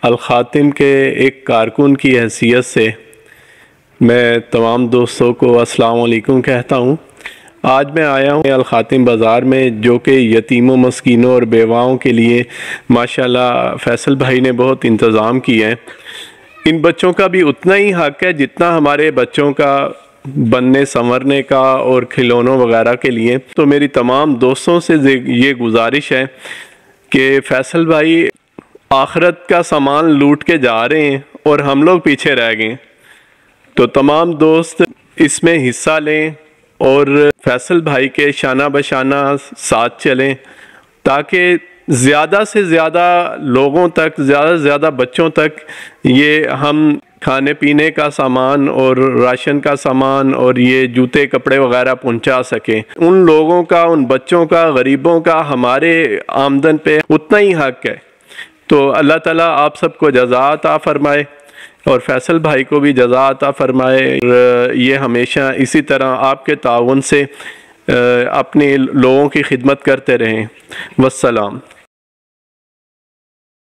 अल-ख़ातिम के एक कारकुन की हैसियत से मैं तमाम दोस्तों को अस्सलाम वालेकुम कहता हूँ। आज मैं आया हूँ अल-ख़ातिम बाज़ार में, जो कि यतीमों, मस्कीनों और बेवाओं के लिए माशाल्लाह फैसल भाई ने बहुत इंतज़ाम किए हैं। इन बच्चों का भी उतना ही हक़ है जितना हमारे बच्चों का बनने संवरने का और खिलौनों वगैरह के लिए। तो मेरी तमाम दोस्तों से ये गुजारिश है कि फैसल भाई आखिरत का सामान लूट के जा रहे हैं और हम लोग पीछे रह गए। तो तमाम दोस्त इसमें हिस्सा लें और फैसल भाई के शाना बशाना साथ चलें, ताकि ज़्यादा से ज़्यादा लोगों तक, ज़्यादा से ज़्यादा बच्चों तक ये हम खाने पीने का सामान और राशन का सामान और ये जूते कपड़े वगैरह पहुंचा सकें। उन लोगों का, उन बच्चों का, गरीबों का हमारे आमदन पे उतना ही हक़ है। तो अल्लाह ताला आप सबको जज़ा अता फरमाए और फैसल भाई को भी जज़ा अता फरमाए। ये हमेशा इसी तरह आपके ताउन से अपने लोगों की खिदमत करते रहें। वस्सलाम।